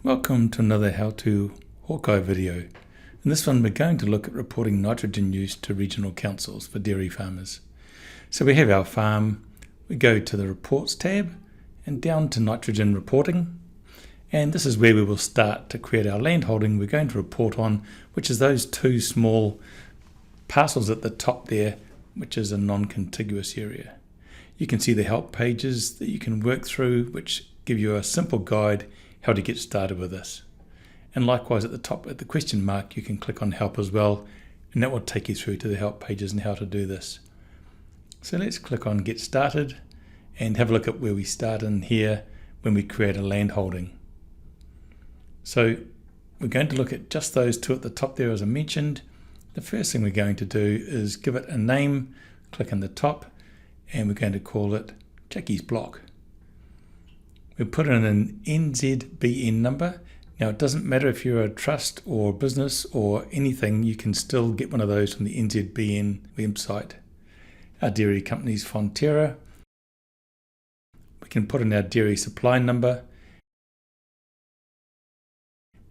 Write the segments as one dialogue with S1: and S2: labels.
S1: Welcome to another how-to HawkEye video. In this one we're going to look at reporting nitrogen use to regional councils for dairy farmers. So we have our farm, we go to the reports tab and down to nitrogen reporting, and this is where we will start to create our land holding we're going to report on, which is those two small parcels at the top there, which is a non-contiguous area. You can see the help pages that you can work through, which give you a simple guide how to get started with this. And likewise at the top at the question mark you can click on help as well, and that will take you through to the help pages and how to do this. So let's click on get started and have a look at where we start in here when we create a land holding. So we're going to look at just those two at the top there as I mentioned. The first thing we're going to do is give it a name, click on the top, and we're going to call it Jackie's Block. We put in an NZBN number. Now it doesn't matter if you're a trust or business or anything, you can still get one of those from the NZBN website. Our dairy company's Fonterra. We can put in our dairy supply number,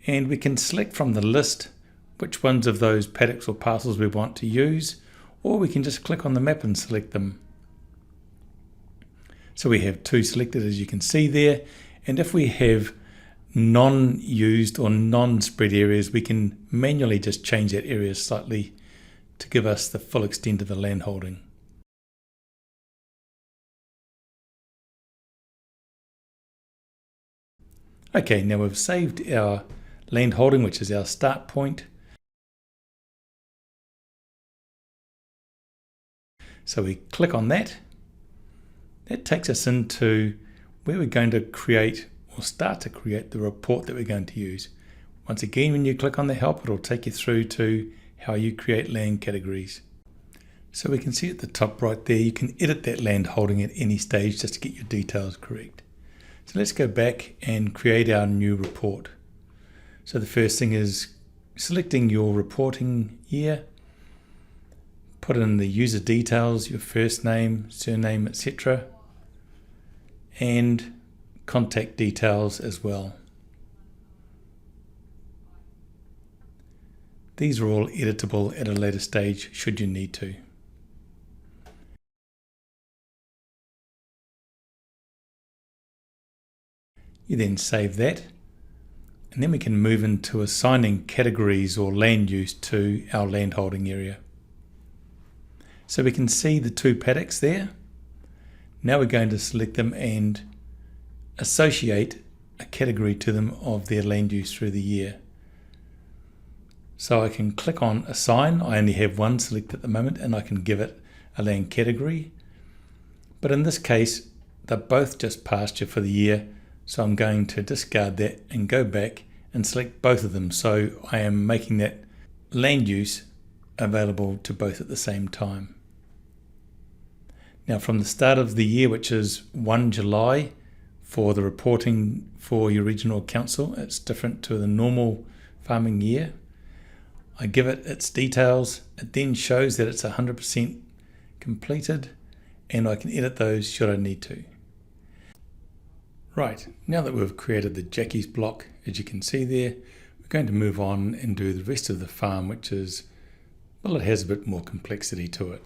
S1: and we can select from the list which ones of those paddocks or parcels we want to use, or we can just click on the map and select them. So we have two selected as you can see there, and if we have non-used or non-spread areas, we can manually just change that area slightly to give us the full extent of the land holding. Okay, now we've saved our land holding, which is our start point. So we click on that. That takes us into where we're going to create or start to create the report that we're going to use. Once again, when you click on the help, it'll take you through to how you create land categories. So we can see at the top right there, you can edit that land holding at any stage just to get your details correct. So let's go back and create our new report. So the first thing is selecting your reporting year. Put in the user details, your first name, surname, etc. and contact details as well. These are all editable at a later stage should you need to. You then save that, and then we can move into assigning categories or land use to our land holding area. So we can see the two paddocks there. Now we're going to select them and associate a category to them of their land use through the year. So I can click on assign. I only have one selected at the moment, and I can give it a land category. But in this case, they're both just pasture for the year, so I'm going to discard that and go back and select both of them. So I am making that land use available to both at the same time. Now from the start of the year, which is 1 July for the reporting for your regional council, it's different to the normal farming year. I give it its details. It then shows that it's 100% completed, and I can edit those should I need to. Right, now that we've created the Jackie's block, as you can see there, we're going to move on and do the rest of the farm, which is, well, it has a bit more complexity to it.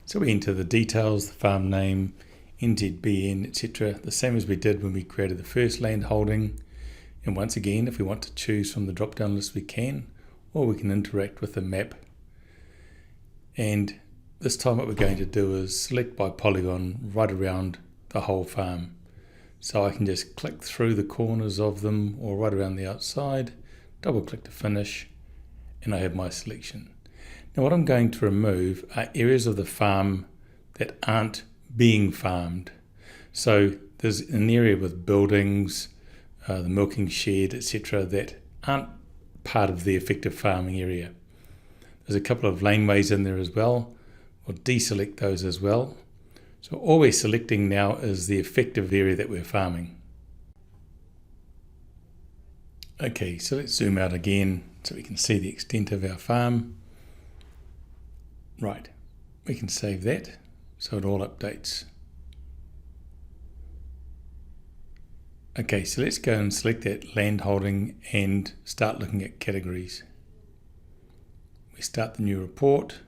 S1: So we enter the details, the farm name, NZBN, etc., the same as we did when we created the first land holding. And once again, if we want to choose from the drop-down list, we can, or we can interact with the map. And this time what we're going to do is select by polygon right around the whole farm. So I can just click through the corners of them or right around the outside, double click to finish, and I have my selection. Now what I'm going to remove are areas of the farm that aren't being farmed. So there's an area with buildings, the milking shed, etc. that aren't part of the effective farming area. There's a couple of laneways in there as well. We'll deselect those as well. So all we're selecting now is the effective area that we're farming. Okay, so let's zoom out again so we can see the extent of our farm. Right, we can save that so it all updates. Okay, so let's go and select that land holding and start looking at categories. We start the new report.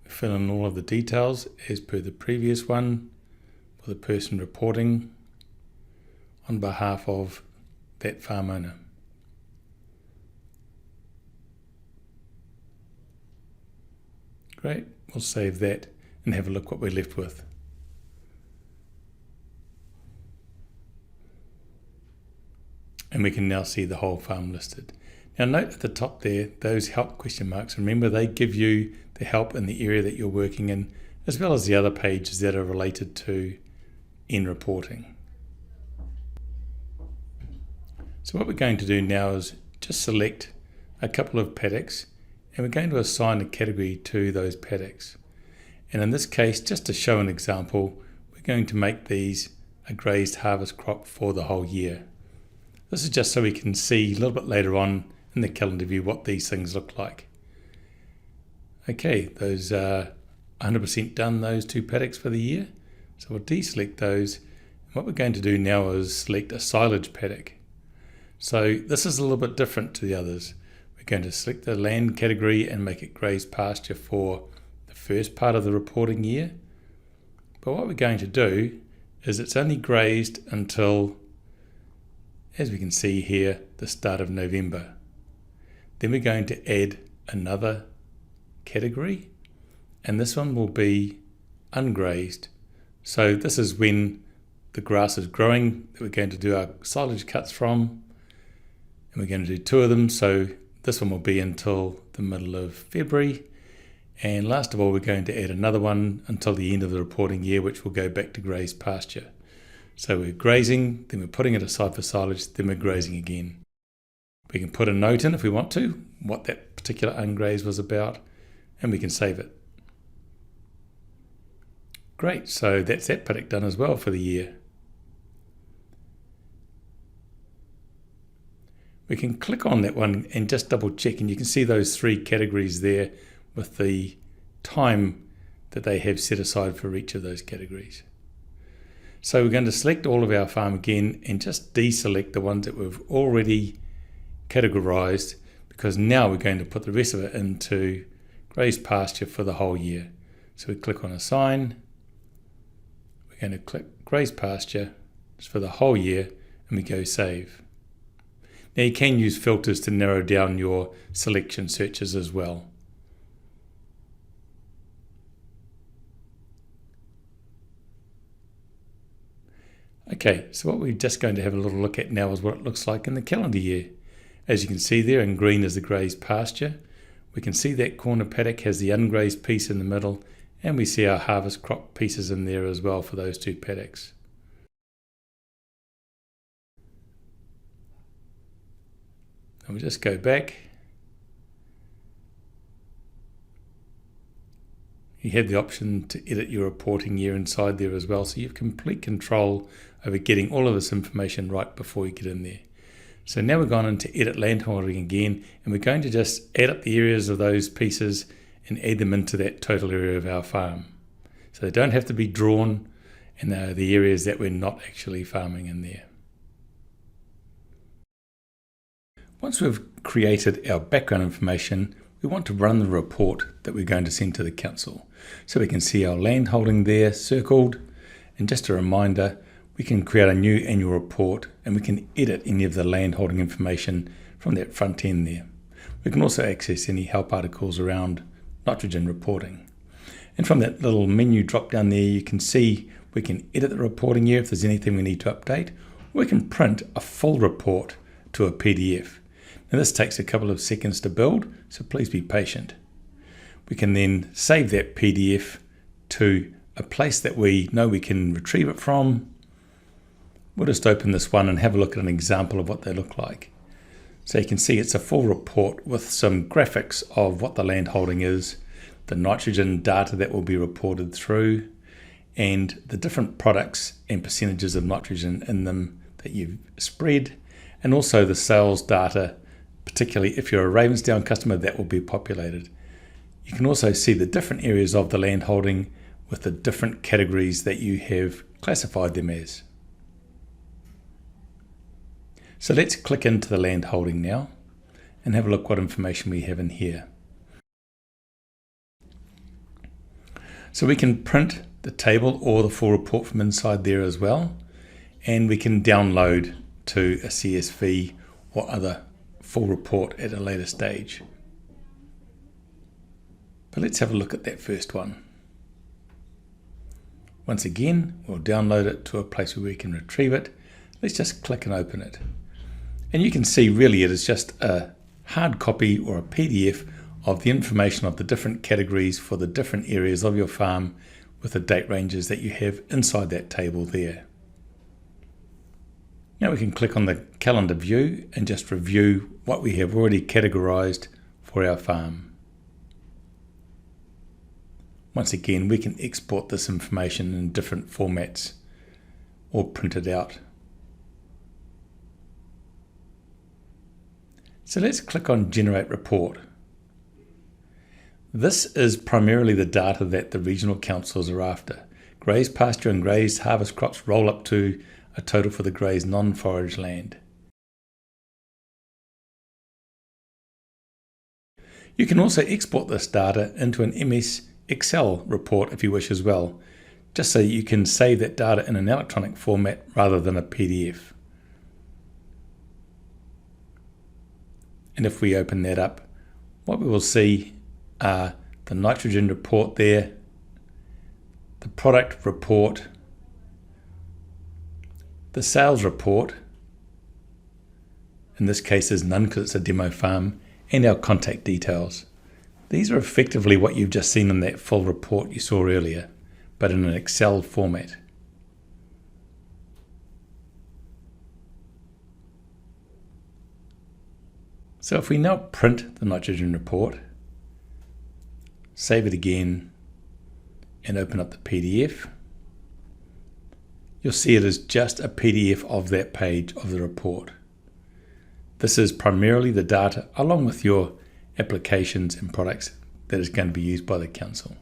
S1: We fill in all of the details as per the previous one for the person reporting on behalf of that farm owner. Great, we'll save that and have a look what we're left with. And we can now see the whole farm listed. Now note at the top there, those help question marks. Remember, they give you the help in the area that you're working in, as well as the other pages that are related to in reporting. So what we're going to do now is just select a couple of paddocks, and we're going to assign a category to those paddocks. And in this case, just to show an example, we're going to make these a grazed harvest crop for the whole year. This is just so we can see a little bit later on in the calendar view what these things look like. Okay, those are 100% done, those two paddocks for the year. So we'll deselect those. And what we're going to do now is select a silage paddock. So this is a little bit different to the others. We're going to select the land category and make it grazed pasture for the first part of the reporting year. But what we're going to do is it's only grazed until, as we can see here, the start of November. Then we're going to add another category, and this one will be ungrazed. So this is when the grass is growing that we're going to do our silage cuts from, and we're going to do 2 of them. So this one will be until the middle of February, and last of all we're going to add another one until the end of the reporting year, which will go back to grazed pasture. So we're grazing, then we're putting it aside for silage, then we're grazing again. We can put a note in if we want to, what that particular ungraze was about, and we can save it. Great, so that's that paddock done as well for the year. We can click on that one and just double check, and you can see those 3 categories there with the time that they have set aside for each of those categories. So we're going to select all of our farm again and just deselect the ones that we've already categorized, because now we're going to put the rest of it into grazed pasture for the whole year. So we click on assign, we're going to click grazed pasture for the whole year, and we go save. Now you can use filters to narrow down your selection searches as well. Okay, so what we're just going to have a little look at now is what it looks like in the calendar year. As you can see there, in green is the grazed pasture. We can see that corner paddock has the ungrazed piece in the middle, and we see our harvest crop pieces in there as well for those 2 paddocks. And we'll just go back. You have the option to edit your reporting year inside there as well, so you have complete control over getting all of this information right before you get in there. So now we've gone into edit landholding again, and we're going to just add up the areas of those pieces and add them into that total area of our farm. So they don't have to be drawn, and they're the areas that we're not actually farming in there. Once we've created our background information, we want to run the report that we're going to send to the council. So we can see our land holding there circled, and just a reminder, we can create a new annual report and we can edit any of the land holding information from that front end there. We can also access any help articles around nitrogen reporting. And from that little menu drop down there, you can see we can edit the reporting year if there's anything we need to update, or we can print a full report to a PDF. Now this takes a couple of seconds to build, so please be patient. We can then save that PDF to a place that we know we can retrieve it from. We'll just open this one and have a look at an example of what they look like. So you can see it's a full report with some graphics of what the land holding is, the nitrogen data that will be reported through, and the different products and percentages of nitrogen in them that you've spread, and also the sales data, particularly if you're a Ravensdown customer, that will be populated. You can also see the different areas of the land holding with the different categories that you have classified them as. So let's click into the land holding now and have a look what information we have in here. So we can print the table or the full report from inside there as well, and we can download to a CSV or other full report at a later stage. But let's have a look at that first one. Once again, we'll download it to a place where we can retrieve it. Let's just click and open it. And you can see really it is just a hard copy or a PDF of the information of the different categories for the different areas of your farm with the date ranges that you have inside that table there. Now we can click on the calendar view and just review what we have already categorized for our farm. Once again, we can export this information in different formats or print it out. So let's click on Generate Report. This is primarily the data that the regional councils are after. Grazed pasture and grazed harvest crops roll up to a total for the grazed non-forage land. You can also export this data into an MS Excel report if you wish as well, just so you can save that data in an electronic format rather than a PDF. And if we open that up, what we will see are the nitrogen report there, the product report, the sales report, in this case is none because it's a demo farm, and our contact details. These are effectively what you've just seen in that full report you saw earlier, but in an Excel format. So if we now print the nitrogen report, save it again, and open up the PDF, you'll see it is just a PDF of that page of the report. This is primarily the data along with your applications and products that is going to be used by the council.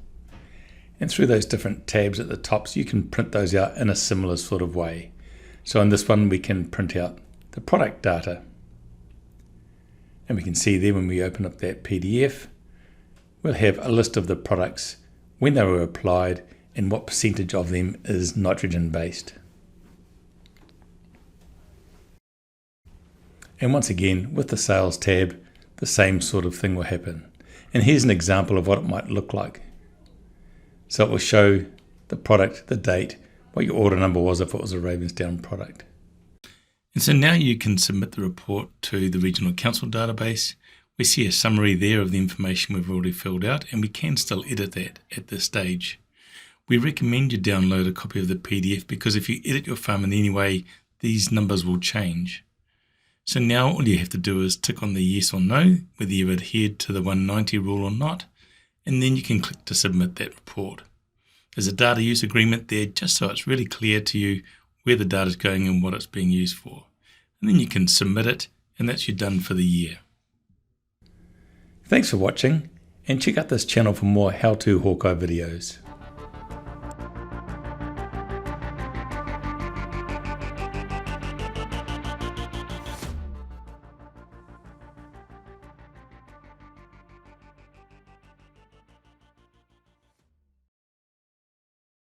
S1: And through those different tabs at the top, so you can print those out in a similar sort of way. So in this one, we can print out the product data. And we can see there when we open up that PDF, we'll have a list of the products, when they were applied, and what percentage of them is nitrogen based. And once again, with the sales tab, the same sort of thing will happen. And here's an example of what it might look like. So it will show the product, the date, what your order number was if it was a Ravensdown product. And so now you can submit the report to the Regional Council database. We see a summary there of the information we've already filled out, and we can still edit that at this stage. We recommend you download a copy of the PDF because if you edit your farm in any way, these numbers will change. So now all you have to do is tick on the yes or no, whether you've adhered to the 190 rule or not, and then you can click to submit that report. There's a data use agreement there just so it's really clear to you where the data is going and what it's being used for. And then you can submit it, and that's you done for the year. Thanks for watching, and check out this channel for more how-to HawkEye videos.